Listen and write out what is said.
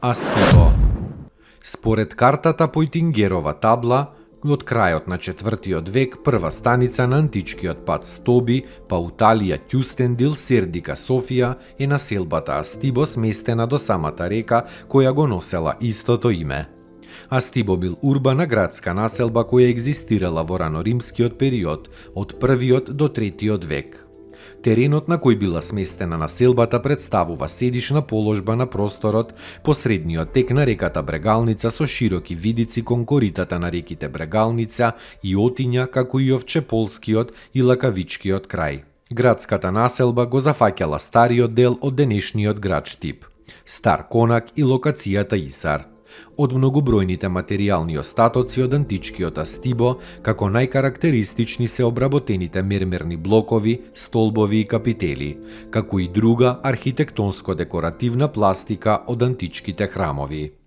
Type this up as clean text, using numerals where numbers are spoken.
Астибо. Според картата Појтингерова табла, од крајот на 4. век прва станица на античкиот пат Стоби, Пауталија, Кјустендил, Сердика, Софија е населбата Астибо, сместена до самата река која го носела истото име. Астибо бил урбана градска населба која екзистирала во раноримскиот период, од 1. до 3. век. Теренот на кој била сместена населбата представува седишна положба на просторот по средниот тек на реката Брегалница со широки видици кон коритата на реките Брегалница и Отиња, како и Овчеполскиот и Лакавичкиот крај. Градската населба го зафаќала стариот дел од денешниот град Штип, Стар Конак и локацијата Исар. Од многобројните материјални остатоци од античкиот Астибо, како најкарактеристични се обработените мермерни блокови, столбови и капители, како и друга архитектонско-декоративна пластика од античките храмови.